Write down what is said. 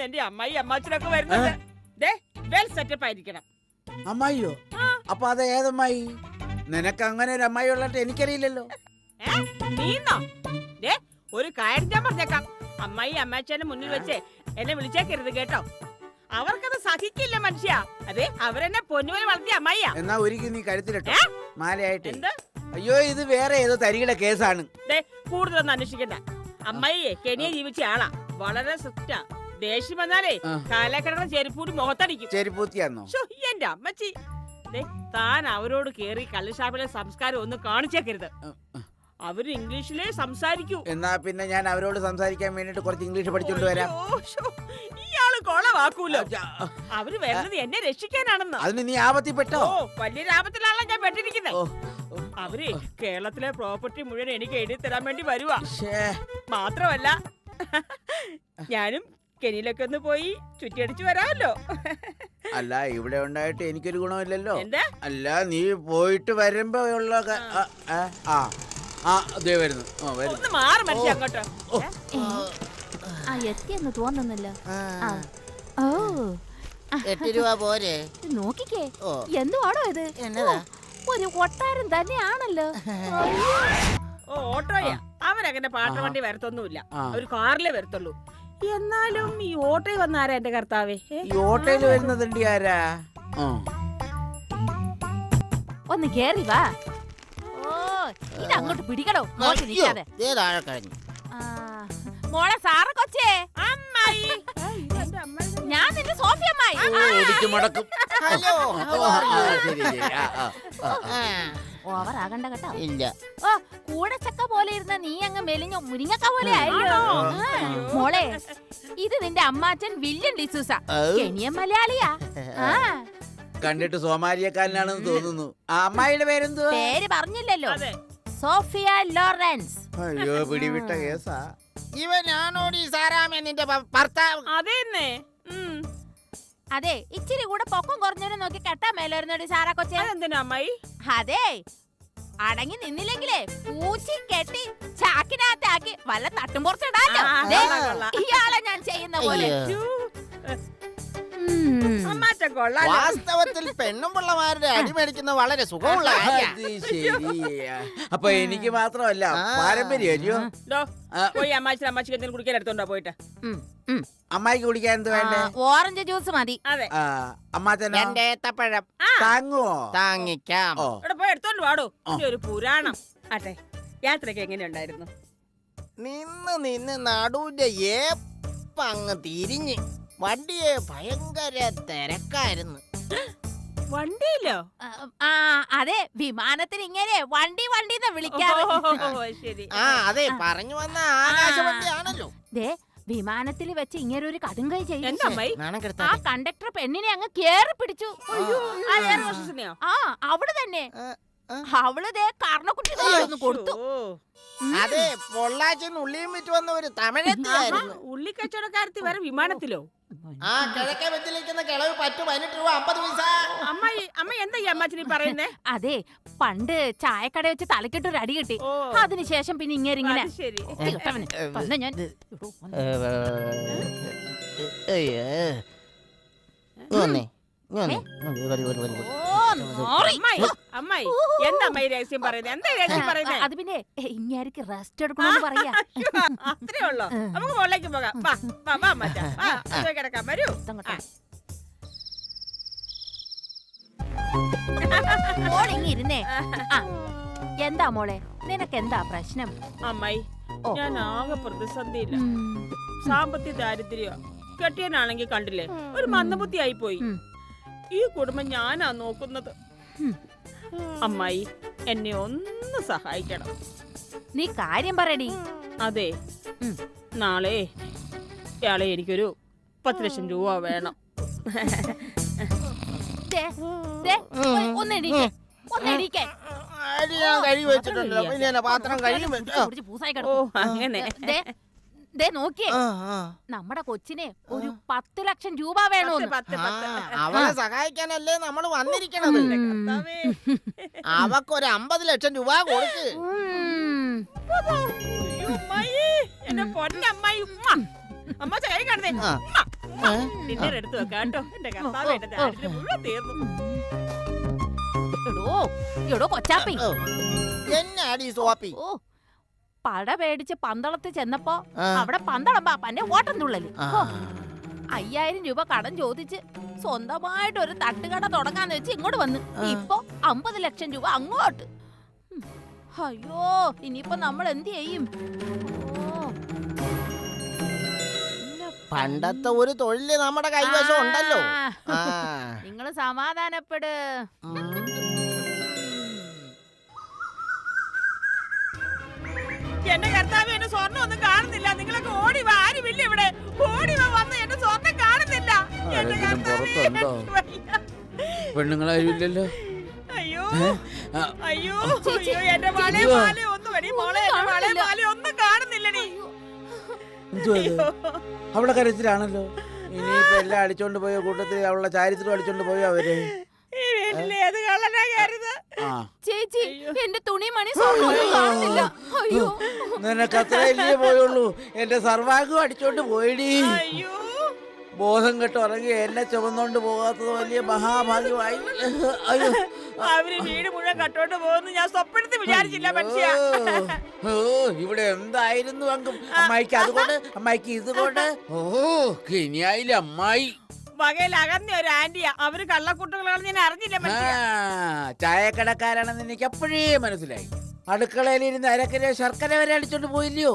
എന്റെ അമ്മായി അമ്മാച്ചനൊക്കെ വരുന്നുണ്ട്. സെറ്റപ്പ് ആയിരിക്കണം. അമ്മായിയോ? അപ്പൊ അത് ഏതമ്മായി? നിനക്ക് അങ്ങനെ ഒരു അമ്മായി ഉള്ളിട്ട് എനിക്കറിയില്ലല്ലോ. നീന്നോ? ഒരു കാര്യം ഞാൻ പറഞ്ഞേക്കാം. അമ്മായി അമ്മാച്ചന്റെ മുന്നിൽ വെച്ച് എന്നെ വിളിച്ചേക്കരുത് കേട്ടോ. അവർക്കത് സഹിക്കില്ല മനുഷ്യ. അതെ, അവരെന്നെ പൊന്നുപോലെ വളർത്തിയ അമ്മായിയാ. എന്നാ ഒരിക്കൽ നീ കഴുത്തിലിട്ടോ മാലയായിട്ട്. അയ്യോ, ഇത് വേറെ ഏതോ തരികിടെ കേസാണ്. കൂടുതലൊന്നും അന്വേഷിക്കണ്ട. അമ്മായിയെ കെനിയെ ജീവിച്ച ആളാ. വളരെ സ്ട്രിക്റ്റാ. ദേഷ്യം വന്നാലേ കാലക്കിടന്ന ചെരുപ്പൂടി മുഖത്തടിക്കും. ചെരുപ്പൂത്തിയാന്നോ? എന്റെ അമ്മച്ചി, താൻ അവരോട് കേറി കള്ളുഷാപ്പിലെ സംസ്കാരം ഒന്നും കാണിച്ചേക്കരുത്. അവര് ഇംഗ്ലീഷിലേ സംസാരിക്കൂ. എന്നാ പിന്നെ ഞാൻ അവരോട് സംസാരിക്കാൻ വേണ്ടിട്ട് കുറച്ച് ഇംഗ്ലീഷ് പഠിച്ചോണ്ട് വരാം. ഇയാള് കൊളവാക്കൂലോ. അവര് വരുന്നത് എന്നെ രക്ഷിക്കാനാണെന്ന്. അതിന് നീ ആപത്തിപ്പെട്ടോ? വലിയൊരു ആപത്തിലാണല്ലോ ഞാൻ പെട്ടിരിക്കുന്നത്. അവര് കേരളത്തിലെ പ്രോപ്പർട്ടി മുഴുവൻ എനിക്ക് എഴുതി തരാൻ വേണ്ടി വരുവാ. മാത്രമല്ല, ഞാനും കെനിയിലൊക്കെ ഒന്ന് പോയി ചുറ്റിയടിച്ചു വരാമല്ലോ. അല്ല, ഇവിടെ ഉണ്ടായിട്ട് എനിക്കൊരു ഗുണമില്ലല്ലോ. എന്താ? അല്ല, നീ പോയിട്ട് വരുമ്പോ ഉള്ള വരുന്നു. ഒന്ന് മാറി മനുഷ്യ അങ്ങോട്ട്. എത്തിയെന്ന് തോന്നുന്നില്ല. ഓ, 8 രൂപ പോരെ? നോക്കിക്കേ, എന്തുവാണോ ഇത്? ഒരു കൊട്ടാരം തന്നെയാണല്ലോ. ഓട്ടോയാ. അവരങ്ങനെ പാട്ട വണ്ടി വരത്തൊന്നുമില്ല. ഒരു കാറിലേ വരത്തുള്ളൂ. എന്നാലും ഈ ഓട്ടോയിൽ വന്നാരാ എന്റെ കർത്താവേ? ഈ ഓട്ടോയിൽ വരുന്നത് ആരാ? ഒന്ന് കേറി വാ. ഓ, ഇതങ്ങോട്ട് പിടിക്കണോ? നോക്കി നിൽക്കാതെ. മോളെ സാറ കൊച്ചേ. അമ്മായി, ഞാൻ നിന്റെ സോഫി അമ്മായി. ഓവറാകണ്ട കേട്ടോ. ഇല്ല. ഓ, കൂടെ ചക്ക പോലെ ഇരുന്ന നീ അങ്ങ് മെലിഞ്ഞ മുരിങ്ങക്ക പോലെ ആയല്ലോ. മോളെ, ഇത് നിന്റെ അമ്മാച്ചൻ വില്യം ഡിസൂസ. കെനിയൻ മലയാളിയാ. കണ്ടിട്ട് സോമാലിയക്കാരനാണെന്ന് തോന്നുന്നു. അമ്മായിയുടെ പേരെന്തുവാ? പേര് പറഞ്ഞില്ലല്ലോ. Sophia Lawrence. അയ്യോ, പിടിവിട്ട കേസാ. ഇവനാണോടി സാറാമേ നിന്റെ ഭർത്താവ്? അതെന്നെ. അതെ, ഇച്ചിരി കൂടെ പൊക്കം കുറഞ്ഞവരെ നോക്കി കെട്ടാ മേലായിരുന്നോടി സാറാ കൊച്ചേ. എന്തിനാ അമ്മായി? അതെ, അടങ്ങി നിന്നില്ലെങ്കിലേ പൂച്ചി കെട്ടി ചാക്കിനകത്താക്കി വല്ല തട്ടും പുറത്തിടാലോ. ഇയാളെ ഞാൻ ചെയ്യുന്ന പോലെ. വാസ്തവത്തിൽ പെണ്ണും പിള്ളമാരുടെ അടിമേടിക്കുന്ന വളരെ സുഖമുള്ള അപ്പൊ എനിക്ക് മാത്രമല്ല പാരമ്പര്യമല്ലോ. പോയി അമ്മാച്ചി അമ്മാച്ചിക്ക് എന്തെങ്കിലും കുടിക്കാൻ എടുത്തോണ്ടോ പോയിട്ട്. അമ്മായിക്ക് കുടിക്കാൻ എന്ത് വേണ്ടേ? ഓറഞ്ച് ജ്യൂസ് മതി. അതെ. അമ്മാച്ചൻ ഏത്തപ്പഴം താങ്ങുവോ? താങ്ങിക്കാം. ഇവിടെ പോയി എടുത്തോണ്ട് വാടോ. ഒരു പുരാണം. അതെ, യാത്രക്ക് എങ്ങനെയുണ്ടായിരുന്നു? നിന്ന് നടുവിന്റെ ഏപ്പങ്ങ് തിരിഞ്ഞ് വണ്ടിയെ ഭയങ്കര തിരക്കായിരുന്നു. വണ്ടിയില്ലോ? അതെ, വിമാനത്തിന് ഇങ്ങനെ വണ്ടി വണ്ടിന്ന് വിളിക്കാറ്. അതെ, പറഞ്ഞു വന്ന ആകാശവണ്ടിയാണല്ലോ. വിമാനത്തിൽ വെച്ച് ഇങ്ങനെ ഒരു കടുങ്കൈ ചെയ്തു. ആ കണ്ടക്ടർ പെണ്ണിനെ അങ്ങ് കേറി പിടിച്ചു. അവള് തന്നെ. അവള് കർണക്കുട്ടി കൊടുത്തു. അതെ, പൊള്ളാച്ചിന്ന് ഉള്ളിയും വിറ്റ് വന്ന ഒരു തമിഴത്തിയായിരുന്നു. ഉള്ളി കച്ചവടക്കാരത്തി വരെ വിമാനത്തിലോ? കിഴക്കേ വെച്ചിരിക്കുന്ന കിളവ് 18 രൂപ 50 പൈസ. അമ്മ എന്താ ഈ അമ്മാച്ചി പറയുന്നേ? അതെ, പണ്ട് ചായക്കട വെച്ച് തലക്കിട്ടൊരു അടി കിട്ടി. അതിനുശേഷം പിന്നെ ഇങ്ങനെ അമ്മായി എന്താ അമ്മായി രഹസ്യം പറയുന്നത്? എന്താ രഹസ്യം പറയുന്നത്? അത് പിന്നെ ഇങ്ങാർക്ക് റെസ്റ്റ് എടുക്കണമെന്ന് പറയാ. അത്രേ ഉള്ളോ? നമുക്ക് മുകളിലേക്ക് പോകാം. കിടക്കാം. വരൂ. മോളിങ്ങിരുന്നേ. എന്താ മോളെ, നിനക്ക് എന്താ പ്രശ്നം? അമ്മായി, ഞാൻ ആകെ പ്രതിസന്ധിയില്ല. സാമ്പത്തിക ദാരിദ്ര്യ. കെട്ടിയനാണെങ്കിൽ കണ്ടില്ലേ, ഒരു മന്ദബുദ്ധി ആയി പോയി. ഈ കുടുംബം ഞാനാ നോക്കുന്നത്. അമ്മായി, എന്നെ ഒന്ന് സഹായിക്കണം. നീ കാര്യം പറയടി. അതെ, നാളെ ഇയാളെ എനിക്കൊരു 10 ലക്ഷം രൂപ വേണം. അങ്ങനെ നോക്കിയേ, നമ്മുടെ കൊച്ചിനെ ഒരു 10 ലക്ഷം രൂപ വേണോ? അവളെ സഹായിക്കാനല്ലേ നമ്മൾ വന്നിരിക്കണത്. അവക്കൊരു 50 ലക്ഷം രൂപ കൊടുക്ക്. എന്റെ പൊന്നമ്മായി ഉമ്മ. അമ്മ കൈ കാണുന്നേ ഡിന്നർ എടുത്തു വെക്കാം കേട്ടോ. എന്റെ കർത്താവേ, എന്റെ ദാരിദ്ര്യം മുഴുവൻ തീർന്നു. എടോ കൊച്ചാപ്പി, എന്നാടി സോപ്പി? ഓ പട പേടിച്ച് പന്തളത്ത് ചെന്നപ്പോ അവിടെ പന്തളം പാപ്പന്റെ ഓട്ടം തുള്ളല്. 5000 രൂപ കടം ചോദിച്ച് സ്വന്തമായിട്ട് ഒരു തട്ടുകട തുടങ്ങാന്ന് വെച്ച് ഇങ്ങോട്ട് വന്ന് ഇപ്പൊ 50 ലക്ഷം രൂപ അങ്ങോട്ട്. അയ്യോ, ഇനിയിപ്പോ നമ്മൾ എന്ത് ചെയ്യും? പണ്ടത്തെ ഒരു തൊഴില് നമ്മുടെ കൈവശം ഉണ്ടല്ലോ. നിങ്ങള് സമാധാനപ്പെട്. എന്റെ കർത്താവ്, എന്റെ സ്വർണ്ണം ഒന്നും കാണുന്നില്ല. നിങ്ങളൊക്കെ ഓടി വാ, ആരുമില്ല ഇവിടെ. ഓടി വാ, വന്ന് എന്റെ സ്വർണ്ണം കാണുന്നില്ല. എന്റെ കർത്താവേ, പെണ്ണുങ്ങളായില്ലല്ലോ. അയ്യോ അയ്യോ അയ്യോ, എന്റെ വളെ മാല ഒന്നും വടി മോളെ, എന്റെ വളെ മാല ഒന്നും കാണുന്നില്ലടി. അവളെ കരച്ചിലാണല്ലോ. ഇനിയിപ്പോ എല്ലാം അടിച്ചോണ്ട് പോയ കൂട്ടത്തിൽ അവളുടെ ചാരിത്രം അടിച്ചോണ്ട് പോയോ അവര്? ഈ വീട്ടിലേത് കള്ളനാ കയറുന്നത്? ചേച്ചി, എന്റെ തുണി മണി സ്വർണ്ണം കാണുന്നില്ല. അയ്യോ, നിനക്ക് അത്രയല്ലേ പോയുള്ളൂ. എന്റെ സർവാംഗം അടിച്ചോണ്ട് പോയിടി. അയ്യോ, ബോധം കെട്ട് ഉറങ്ങി എന്നെ ചുമന്നോണ്ട് പോകാത്തത് വലിയ മഹാഭാഗ്യമായി. അയ്യോ, അവര് വീട് മുഴുവൻ കട്ടോണ്ട് പോകുന്നു ഞാൻ സ്വപ്നത്തിൽ വിചാരിച്ചില്ല മനുഷ്യ. ഓ, ഇവിടെ എന്തായിരുന്നു അങ്കും. അമ്മായിക്ക് അതുകൊണ്ട്, അമ്മായിക്ക് ഇതുകൊണ്ട്. ഓ, കിനിയായില്ലേ അമ്മായി. വകയിൽ അകന്ന ഒരു ആന്റിയാ. അവര് കള്ളക്കൂട്ടുകളാണെന്ന് ഞാൻ അറിഞ്ഞില്ല മനുഷ്യ. ചായക്കടക്കാരാണെന്ന് എനിക്ക് അപ്പോഴേ മനസ്സിലായി. അടുക്കളയിലിരുന്ന് അരക്കര ശർക്കര വരെ അടിച്ചോണ്ട് പോയില്ലയോ?